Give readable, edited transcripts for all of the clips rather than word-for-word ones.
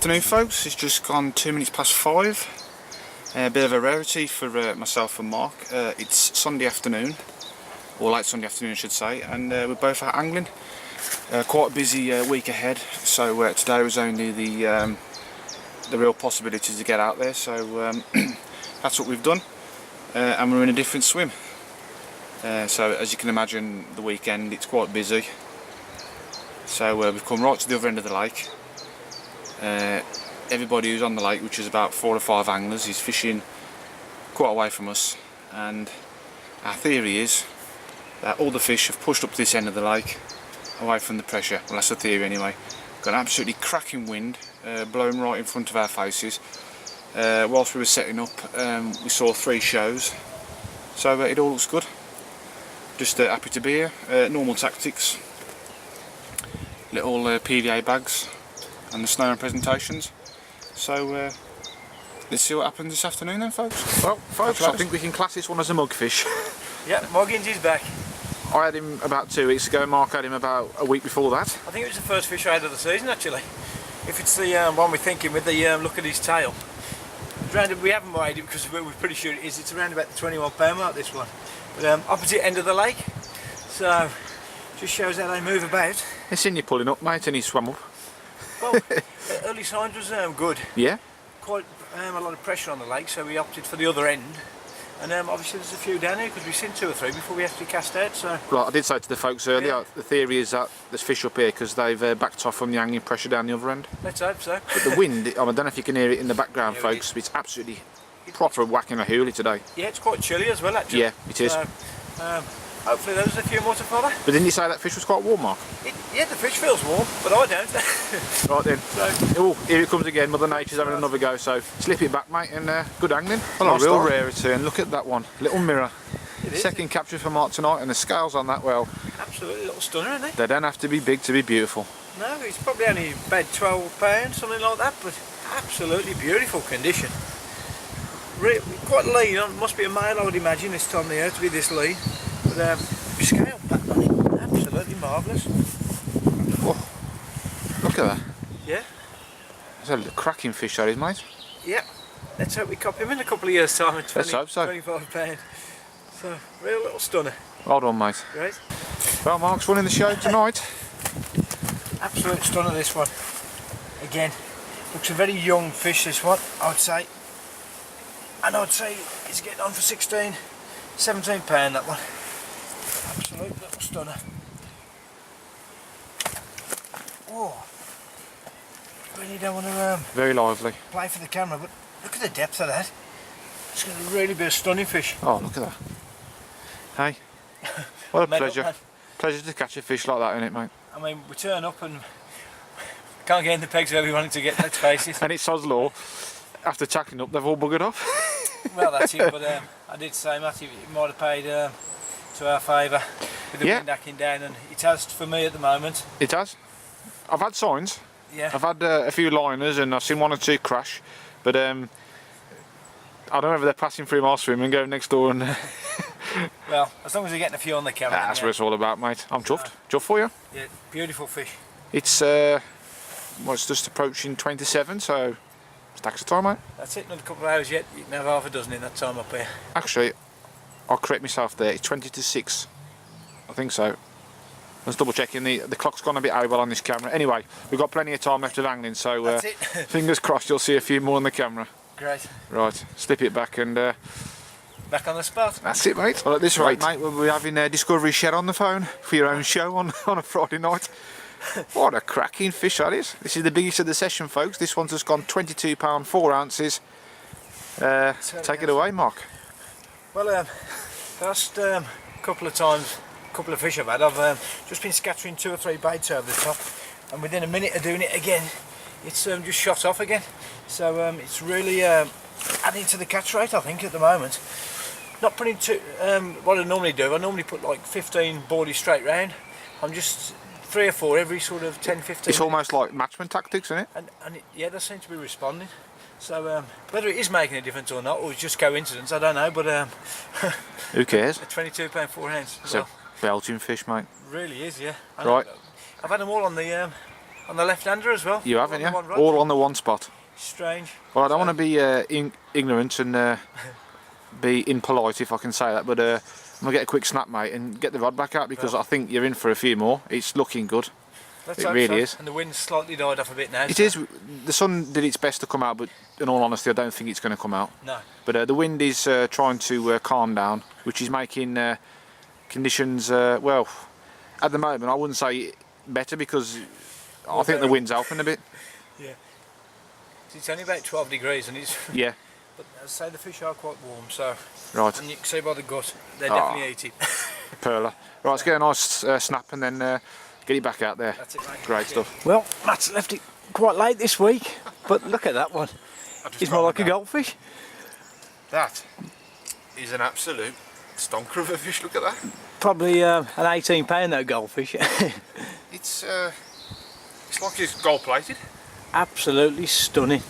Afternoon folks, it's just gone 2 minutes past 5. A bit of a rarity for myself and Mark. It's Sunday afternoon, or late Sunday afternoon I should say, and we're both out angling. Quite a busy week ahead, so today was only the real possibility to get out there, so that's what we've done, and we're in a different swim. So as you can imagine, the weekend it's quite busy, so we've come right to the other end of the lake. Everybody who's on the lake, which is about 4 or 5 anglers, is fishing quite away from us, and our theory is that all the fish have pushed up to this end of the lake away from the pressure. Well, that's the theory anyway. Got an absolutely cracking wind blowing right in front of our faces. Whilst we were setting up, we saw 3 shows, so it all looks good. Just happy to be here. Normal tactics, little PVA bags and the snow and presentations. So let's see what happens this afternoon then, folks. Well folks, I think we can class this one as a mugfish. Yeah, Moggins is back. I had him about 2 weeks ago, Mark had him about a week before that. I think it was the first fish I had of the season actually. If it's the one we're thinking with the look at his tail. We haven't weighed it because we're pretty sure it is. It's around about the 21 pound mark, this one. But opposite end of the lake. So just shows how they move about. It's seen you pulling up, mate, and he swam up. Well, early signs was good. Yeah? Quite a lot of pressure on the lake, so we opted for the other end. And obviously there's a few down here because we've seen 2 or 3 before we actually cast out. So. Right, I did say to the folks earlier, Yeah. The theory is that there's fish up here because they've backed off from the hanging pressure down the other end. Let's hope so. But the wind, I don't know if you can hear it in the background, Yeah, folks, it's absolutely proper whacking a hoolie today. Yeah, it's quite chilly as well actually. Yeah, it is. So, hopefully there's a few more to follow. But didn't you say that fish was quite warm, Mark? Yeah, the fish feels warm, but I don't. Right then. So, Oh, here it comes again. Mother Nature's having another go, so slip it back, mate, and good angling. Well, Nice a real start. rarity, and look at that one. Little mirror. It is. Second capture for Mark tonight, and the scales on that, well, Absolutely, little stunner, isn't he? they don't have to be big to be beautiful. No, he's probably only about 12 pounds, something like that, but absolutely beautiful condition. Quite lean, must be a male I would imagine this time of the year to be this lean. But scale back on it, absolutely marvellous. Oh, look at that. Yeah? That's a cracking fish that is, mate. Yeah. Let's hope we cop him in a couple of years' time at 20, Let's hope so. 25 pounds. So, real little stunner. Well done, mate. Great. Well, Mark's winning the show tonight. Absolute stunner, this one. Again, looks a very young fish, this one, I would say. And I would say he's getting on for 16, 17 pound, that one. Absolute little stunner. Oh, really don't want to Very lively. play for the camera, but look at the depth of that. It's going to really be a stunning fish. Oh, look at that. Hey, what a Made up, pleasure. man. Pleasure to catch a fish like that, isn't it, mate? I mean, we turn up and can't get in the pegs where we wanted to get, let's face it. And it's Sod's Law. After tackling up, they've all buggered off. Well, that's it, but I did say, Matty, it might have paid to our favour with the wind hacking down, and it has for me at the moment. It has. I've had signs. Yeah. I've had a few liners and I've seen 1 or 2 crash, but I don't know if they're passing through my swim and going next door and... Well, as long as they're getting a few on the camera. That's yeah. what it's all about, mate. I'm chuffed. Chuffed for you. Yeah, beautiful fish. It's, well, it's just approaching 27, so stacks of time, mate. That's it, another couple of hours yet. You can have half a dozen in that time up here. Actually, I'll correct myself there. It's 20 to 6. I think so. Let's double checking. The clock's gone a bit over on this camera. Anyway, we've got plenty of time left of angling, so That's it. fingers crossed you'll see a few more on the camera. Great. Right, slip it back and Back on the spot. that's it, mate. Well, at this rate, mate, we'll be having Discovery Shed on the phone for your own show on a Friday night. What a cracking fish that is. This is the biggest of the session, folks. This one's just gone £22, 4 ounces. Take it away, Mark. Well, first couple of times, couple of fish I've had, I've just been scattering 2 or 3 baits over the top, and within a minute of doing it again, it's just shot off again. So it's really adding to the catch rate, I think, at the moment. Not putting too, what I normally do, I normally put like 15 boardies straight round. I'm just 3 or 4 every sort of 10, 15 It's almost like matchman tactics, isn't it? And yeah, they seem to be responding. So whether it is making a difference or not, or it's just coincidence, I don't know, but who cares? a £22 4 ounce. It's a Belgian fish, mate. Really is, yeah. Right. I've had them all on the on the left-hander as well. You haven't, yeah? All on the one spot. Strange. Well, I don't want to be ignorant and be impolite, if I can say that, but I'm going to get a quick snap, mate, and get the rod back out, because I think you're in for a few more. It's looking good. It really is. And the wind's slightly died off a bit now. It is. The sun did its best to come out, but in all honesty, I don't think it's going to come out. No. But the wind is trying to calm down, which is making conditions, well, at the moment, I wouldn't say better, because I think the wind's helping a bit. Yeah. It's only about 12 degrees, and it's... Yeah. But as I say, the fish are quite warm, so... Right. And you can see by the gut, they're definitely eating. Perler. Right, let's get a nice snap and then get it back out there. That's it, mate. Great stuff. Well, Matt's left it quite late this week, but look at that one. It's more like a goldfish. That is an absolute stonker of a fish, look at that. Probably an 18 pound though, goldfish. It's like it's gold plated. Absolutely stunning.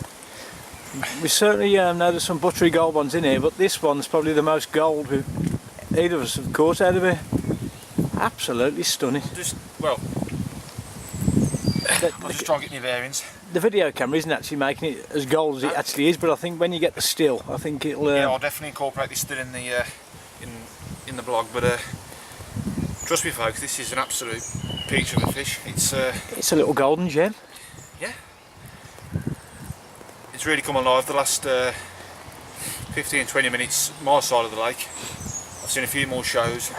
We certainly know there's some buttery gold ones in here, but this one's probably the most gold either of us have caught out of here. Absolutely stunning. Just, well, I'll just try and get my bearings. The video camera isn't actually making it as gold as it actually is, but I think when you get the still, I think it'll... Yeah, I'll definitely incorporate this still in the in the blog, but trust me folks, this is an absolute peach of a fish. It's a little golden gem. Yeah. It's really come alive the last 15-20 minutes my side of the lake. I've seen a few more shows.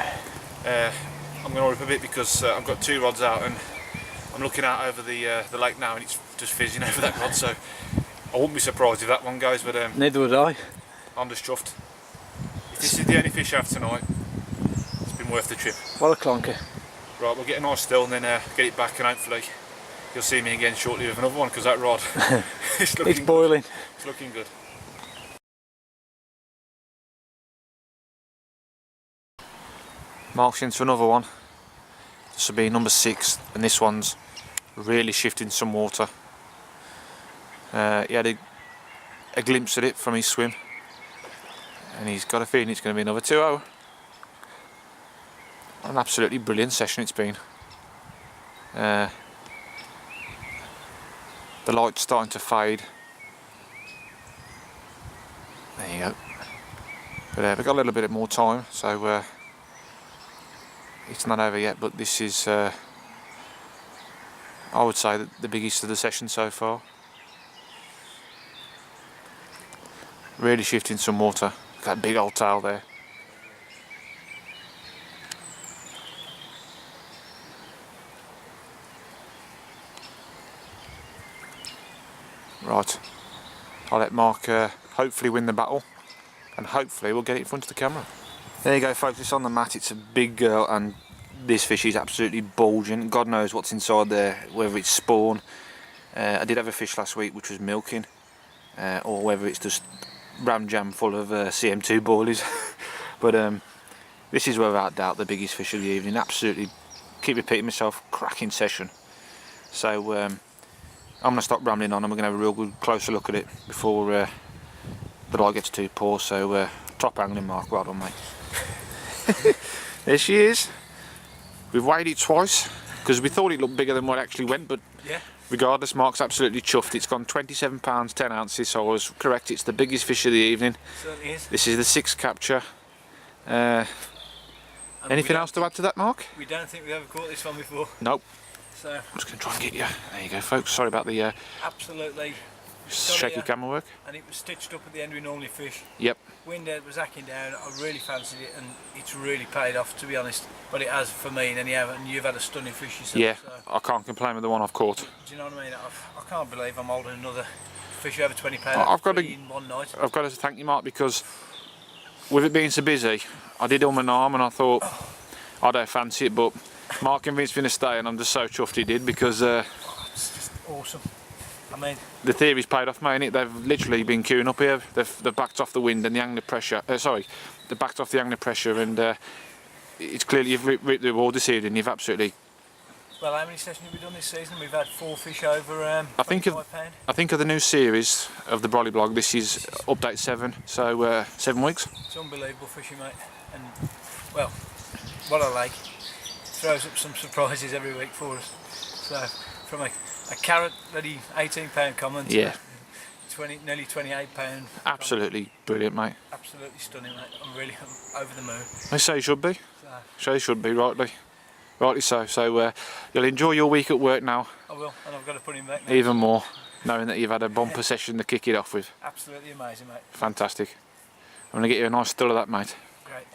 I'm going to hurry up a bit because I've got 2 rods out and I'm looking out over the lake now and it's just fizzing over that rod, so I wouldn't be surprised if that one goes, but neither would I. I'm just chuffed. If this is the only fish I have tonight, it's been worth the trip. What a clunker. Right, we'll get a nice still and then get it back, and hopefully you'll see me again shortly with another one, because that rod it's boiling. Good. It's looking good. Mark's into another one. This will be number 6, and this one's really shifting some water. He had a glimpse at it from his swim, and he's got a feeling it's going to be another 2-0. An absolutely brilliant session it's been. The light's starting to fade. There you go. But we've got a little bit more time, so it's not over yet, but this is I would say the biggest of the session so far. Really shifting some water. Look at that big old tail there. Right, I'll let Mark hopefully win the battle, and hopefully we'll get it in front of the camera. There you go folks, it's on the mat. It's a big girl and this fish is absolutely bulging. God knows what's inside there, whether it's spawn. I did have a fish last week which was milking, or whether it's just ram jam full of CM2 boilies. But this is without doubt the biggest fish of the evening. Absolutely, keep repeating myself, cracking session. So I'm going to stop rambling on and we're going to have a real good closer look at it before the light gets too poor. So top angling, Mark, well done mate. There she is. We've weighed it twice because we thought it looked bigger than what it actually went, but yeah. Regardless, Mark's absolutely chuffed. It's gone 27 pounds 10 ounces, so I was correct. It's the biggest fish of the evening. It certainly is. This is the 6th capture. Anything else to add to that, Mark? We don't think we've ever caught this one before. Nope. So I'm just going to try and get you. There you go, folks. Sorry about the absolutely shaky camera work. And it was stitched up at the end we normally fish. Yep. Wind was hacking down. I really fancied it, and it's really paid off, to be honest. But it has for me, and you've had a stunning fish yourself. Yeah, so. I can't complain with the one I've caught. Do you know what I mean? I can't believe I'm holding another fish over 20 pounds in one night. I've got to thank you, Mark, because with it being so busy, I did an arm and I thought I don't fancy it, but Mark convinced me to stay, and I'm just so chuffed he did, because it's just awesome. I mean, the theory's paid off, mate. They've literally been queuing up here. They've backed off the wind and the angler pressure. They backed off the angler pressure, and it's clearly you've reaped the reward this evening. You've absolutely. Well, how many sessions have we done this season? We've had 4 fish over I think of the new series of the Brolly blog. This is update 7, so 7 weeks. It's unbelievable fishing, mate. And well, what I like, throws up some surprises every week for us. So from a A carrot, bloody £18 common. Yeah. 20, nearly £28. Absolutely brilliant, mate. Absolutely stunning, mate. I'm over the moon. I say should be. So, So should be, rightly. Rightly so. So you'll enjoy your week at work now. I will, and I've got to put him back now. Even more, knowing that you've had a bumper session to kick it off with. Absolutely amazing, mate. Fantastic. I'm going to get you a nice still of that, mate. Great.